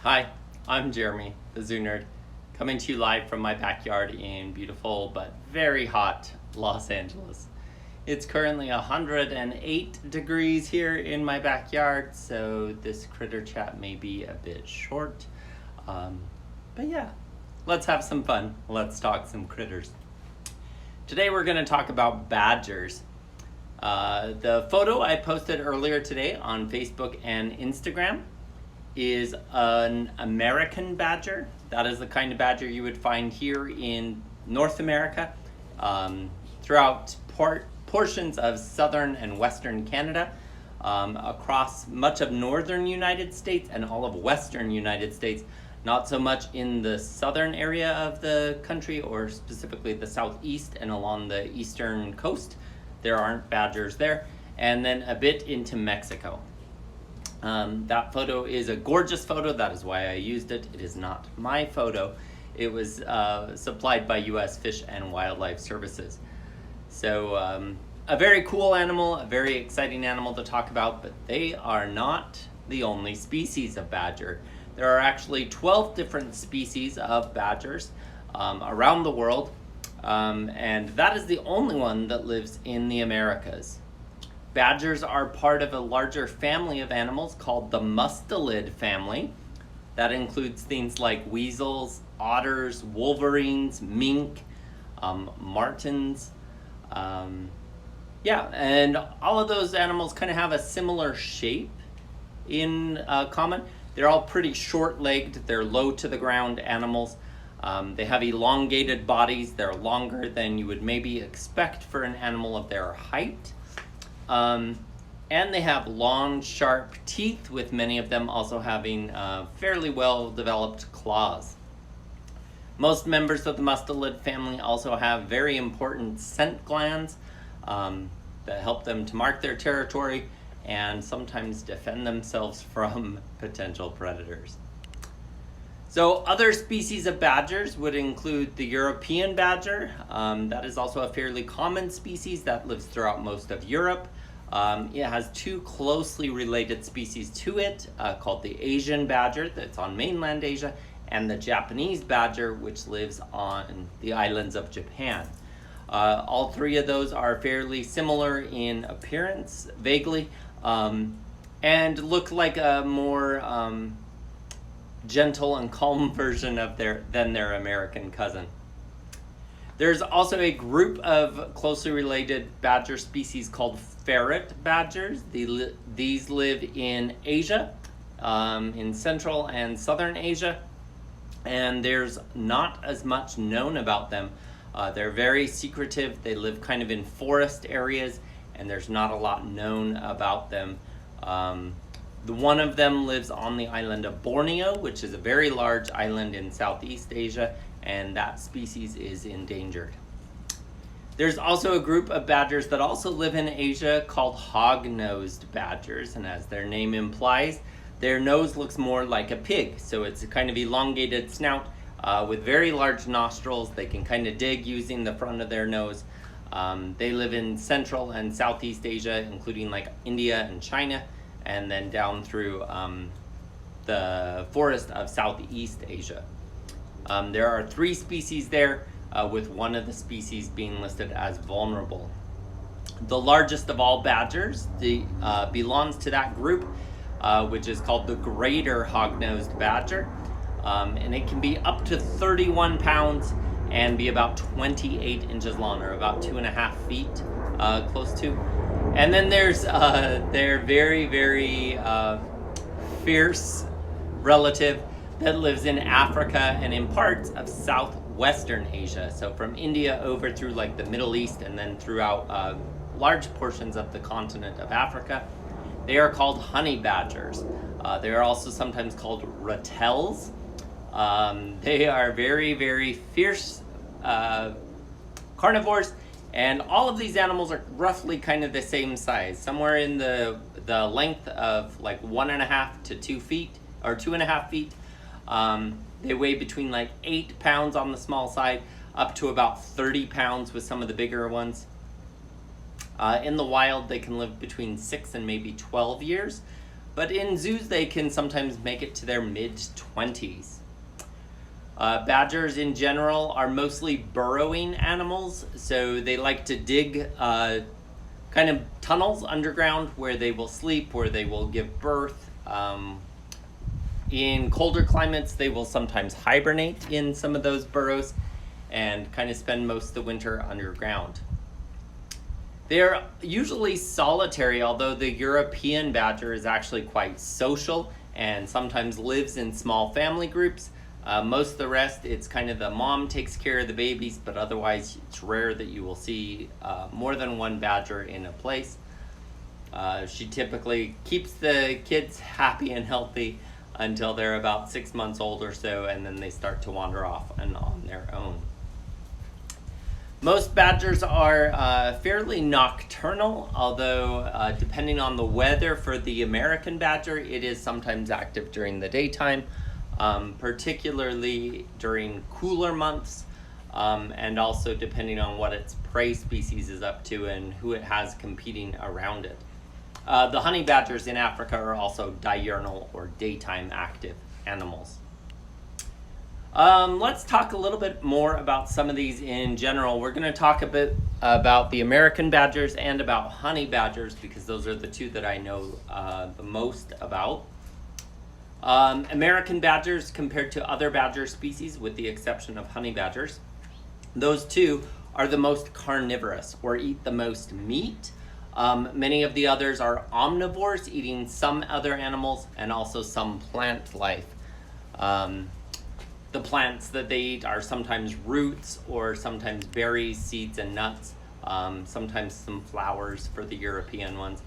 Hi, I'm Jeremy, the Zoo Nerd, coming to you live from my backyard in beautiful but very hot Los Angeles. It's currently 108 degrees here in my backyard, so this critter chat may be a bit short. But yeah, let's have some fun. Let's talk some critters. Today we're going to talk about badgers. The photo I posted earlier today on Facebook and Instagram is an American badger. That is the kind of badger you would find here in North America, throughout portions of southern and western Canada, across much of northern United States and all of western United States. Not so much in the southern area of the country, or specifically the southeast and along the eastern coast. There aren't badgers there. And then a bit into Mexico. That photo is a gorgeous photo. That is why I used it. It is not my photo. It was supplied by U.S. Fish and Wildlife Services. So a very cool animal, a very exciting animal to talk about, but they are not the only species of badger. There are actually 12 different species of badgers around the world, and that is the only one that lives in the Americas. Badgers are part of a larger family of animals called the mustelid family. That includes things like weasels, otters, wolverines, mink, martens. And all of those animals kind of have a similar shape in common. They're all pretty short-legged. They're low-to-the-ground animals. They have elongated bodies. They're longer than you would maybe expect for an animal of their height. And they have long, sharp teeth, with many of them also having fairly well-developed claws. Most members of the mustelid family also have very important scent glands that help them to mark their territory and sometimes defend themselves from potential predators. So other species of badgers would include the European badger. That is also a fairly common species that lives throughout most of Europe. It has two closely related species to it, called the Asian badger, that's on mainland Asia, and the Japanese badger, which lives on the islands of Japan. All three of those are fairly similar in appearance, vaguely, and look like a more gentle and calm version of than their American cousin. There's also a group of closely related badger species called ferret badgers. These live in Asia, in Central and Southern Asia, and there's not as much known about them. They're very secretive. They live kind of in forest areas, and there's not a lot known about them. One of them lives on the island of Borneo, which is a very large island in Southeast Asia, and that species is endangered. There's also a group of badgers that also live in Asia called hog-nosed badgers, and as their name implies, their nose looks more like a pig, so it's a kind of elongated snout with very large nostrils. They can kind of dig using the front of their nose. They live in Central and Southeast Asia, including like India and China, and then down through the forest of Southeast Asia. There are 3 species there, with one of the species being listed as vulnerable. The largest of all badgers belongs to that group, which is called the greater hog-nosed badger, and it can be up to 31 pounds and be about 28 inches long, or about 2.5 feet, close to. And then there's their very, very fierce relative that lives in Africa and in parts of southwestern Asia. So from India over through like the Middle East and then throughout large portions of the continent of Africa. They are called honey badgers. They are also sometimes called rattels. They are very, very fierce carnivores, and all of these animals are roughly kind of the same size, somewhere in the length of like 1.5 to 2 feet, or 2.5 feet. They weigh between like 8 pounds on the small side, up to about 30 pounds with some of the bigger ones. In the wild, they can live between 6 and maybe 12 years. but in zoos they can sometimes make it to their mid-20s. Badgers in general are mostly burrowing animals, so they like to dig kind of tunnels underground where they will sleep, where they will give birth. In colder climates, they will sometimes hibernate in some of those burrows and kind of spend most of the winter underground. They're usually solitary, although the European badger is actually quite social and sometimes lives in small family groups. Most of the rest, it's kind of the mom takes care of the babies, but otherwise it's rare that you will see more than one badger in a place. She typically keeps the kids happy and healthy until they're about 6 months old or so, and then they start to wander off and on their own. Most badgers are fairly nocturnal, although depending on the weather for the American badger, it is sometimes active during the daytime, particularly during cooler months, and also depending on what its prey species is up to and who it has competing around it. The honey badgers in Africa are also diurnal or daytime active animals. Let's talk a little bit more about some of these in general. We're going to talk a bit about the American badgers and about honey badgers because those are the two that I know the most about. American badgers compared to other badger species, with the exception of honey badgers, those two are the most carnivorous or eat the most meat. Many of the others are omnivores, eating some other animals and also some plant life. The plants that they eat are sometimes roots or sometimes berries, seeds, and nuts, sometimes some flowers for the European ones.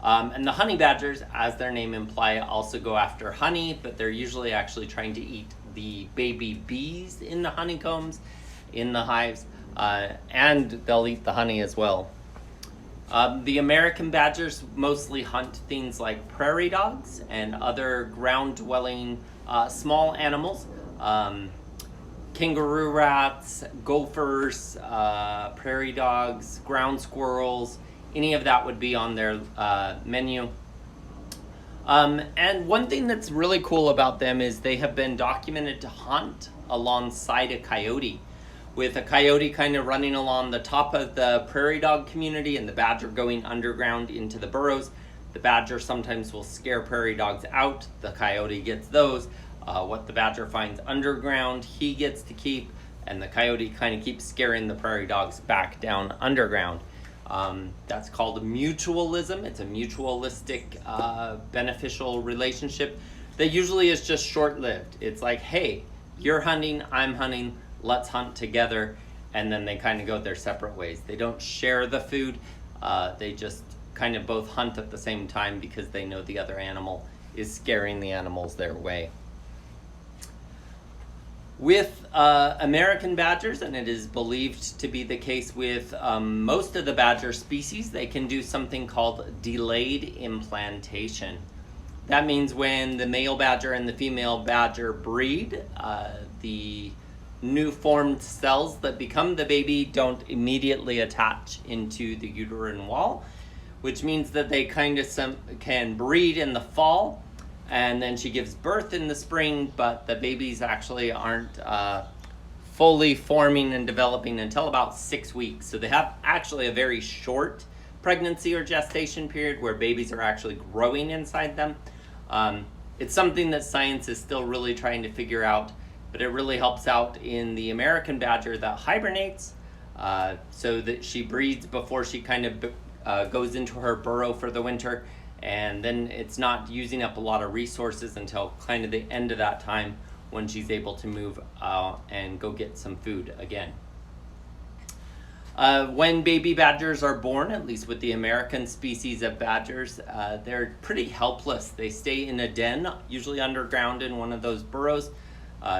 And the honey badgers, as their name implies, also go after honey, but they're usually actually trying to eat the baby bees in the honeycombs, in the hives, and they'll eat the honey as well. The American badgers mostly hunt things like prairie dogs and other ground-dwelling small animals. Kangaroo rats, gophers, prairie dogs, ground squirrels, any of that would be on their menu. And one thing that's really cool about them is they have been documented to hunt alongside a coyote, with a coyote kind of running along the top of the prairie dog community and the badger going underground into the burrows. The badger sometimes will scare prairie dogs out. The coyote gets those. What the badger finds underground, he gets to keep, and the coyote kind of keeps scaring the prairie dogs back down underground. That's called mutualism. It's a mutualistic, beneficial relationship that usually is just short-lived. It's like, hey, you're hunting, I'm hunting, let's hunt together, and then they kind of go their separate ways. They don't share the food. They just kind of both hunt at the same time because they know the other animal is scaring the animals their way. With American badgers, and it is believed to be the case with most of the badger species, they can do something called delayed implantation. That means when the male badger and the female badger breed, the new formed cells that become the baby don't immediately attach into the uterine wall, which means that they kind of can breed in the fall, and then she gives birth in the spring, but the babies actually aren't fully forming and developing until about 6 weeks. So they have actually a very short pregnancy or gestation period where babies are actually growing inside them. It's something that science is still really trying to figure out, but it really helps out in the American badger that hibernates, so that she breeds before she kind of goes into her burrow for the winter, and then it's not using up a lot of resources until kind of the end of that time when she's able to move and go get some food again. When baby badgers are born, at least with the American species of badgers, they're pretty helpless. They stay in a den, usually underground in one of those burrows.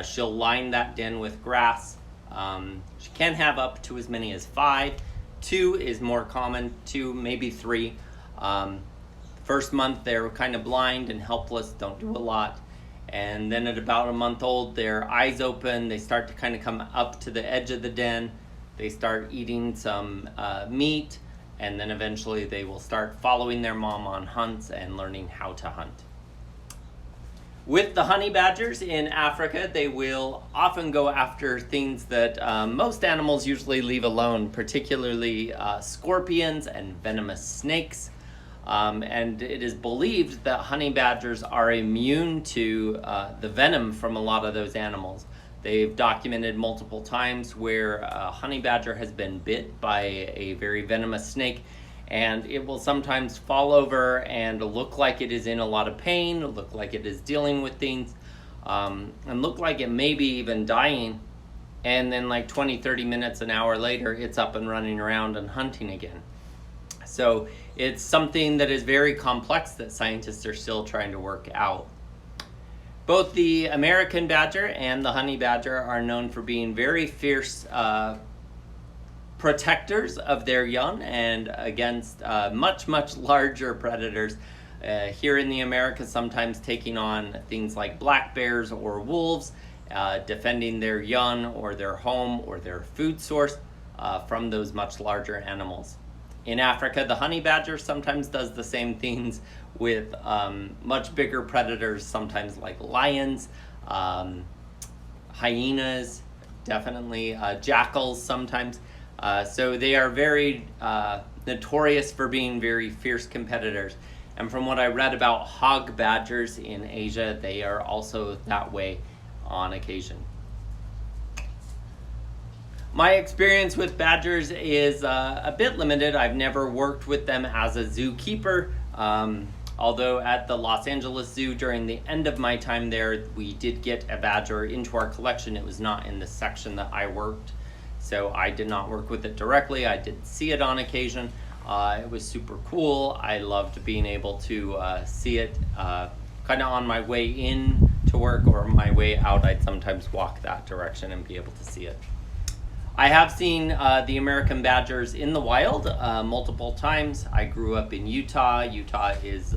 She'll line that den with grass. She can have up to as many as 5. 2 is more common, 2, maybe 3. First month, they're kind of blind and helpless, don't do a lot. And then at about a month old, their eyes open, they start to kind of come up to the edge of the den. They start eating some meat, and then eventually they will start following their mom on hunts and learning how to hunt. With the honey badgers in Africa, they will often go after things that most animals usually leave alone, particularly scorpions and venomous snakes. And it is believed that honey badgers are immune to the venom from a lot of those animals. They've documented multiple times where a honey badger has been bit by a very venomous snake, and it will sometimes fall over and look like it is in a lot of pain, look like it is dealing with things, and look like it may be even dying. And then like 20-30 minutes, an hour later, it's up and running around and hunting again. So it's something that is very complex that scientists are still trying to work out. Both the American badger and the honey badger are known for being very fierce protectors of their young and against much larger predators. Here in the Americas, sometimes taking on things like black bears or wolves, defending their young or their home or their food source from those much larger animals. In Africa, the honey badger sometimes does the same things with much bigger predators, sometimes like lions, hyenas, definitely jackals sometimes. So they are very notorious for being very fierce competitors. And from what I read about hog badgers in Asia, they are also that way on occasion. My experience with badgers is a bit limited. I've never worked with them as a zookeeper. Although at the Los Angeles Zoo, during the end of my time there, we did get a badger into our collection. It was not in the section that I worked, so I did not work with it directly. I did see it on occasion. It was super cool. I loved being able to see it kind of on my way in to work or my way out. I'd sometimes walk that direction and be able to see it. I have seen the American badgers in the wild multiple times. I grew up in Utah. Utah is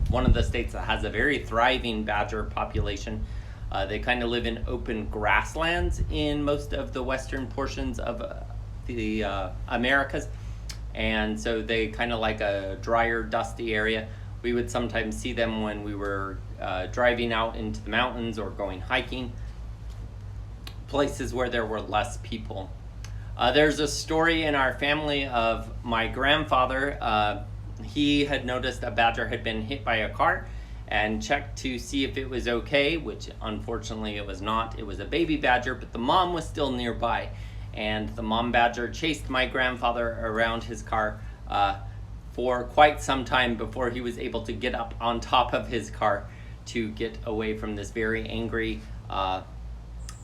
one of the states that has a very thriving badger population. They kind of live in open grasslands in most of the western portions of the Americas. And so they kind of like a drier, dusty area. We would sometimes see them when we were driving out into the mountains or going hiking, places where there were less people. There's a story in our family of my grandfather. He had noticed a badger had been hit by a car and checked to see if it was okay, which unfortunately it was not. It was a baby badger, but the mom was still nearby. And the mom badger chased my grandfather around his car for quite some time before he was able to get up on top of his car to get away from this very angry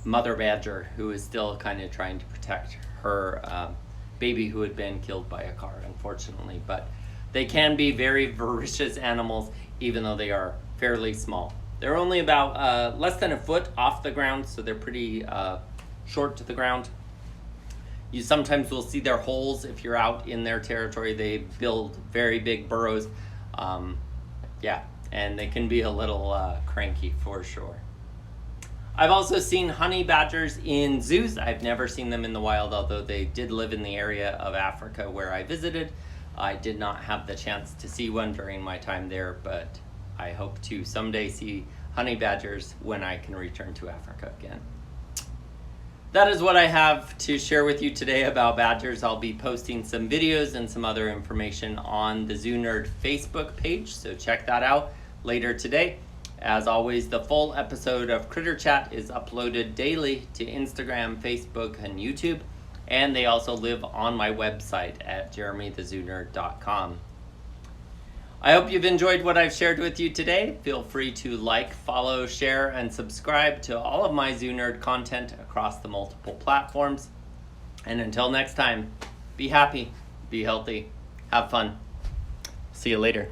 mother badger who is still kind of trying to protect her baby who had been killed by a car, unfortunately. But they can be very voracious animals, even though they are fairly small. They're only about less than a foot off the ground, so they're pretty short to the ground. You sometimes will see their holes if you're out in their territory. They build very big burrows. Yeah, and they can be a little cranky for sure. I've also seen honey badgers in zoos. I've never seen them in the wild, although they did live in the area of Africa where I visited. I did not have the chance to see one during my time there, but I hope to someday see honey badgers when I can return to Africa again. That is what I have to share with you today about badgers. I'll be posting some videos and some other information on the Zoo Nerd Facebook page, so check that out later today. As always, the full episode of Critter Chat is uploaded daily to Instagram, Facebook, and YouTube, and they also live on my website at jeremythezoonerd.com. I hope you've enjoyed what I've shared with you today. Feel free to like, follow, share, and subscribe to all of my Zoo Nerd content across the multiple platforms. And until next time, be happy, be healthy, have fun. See you later.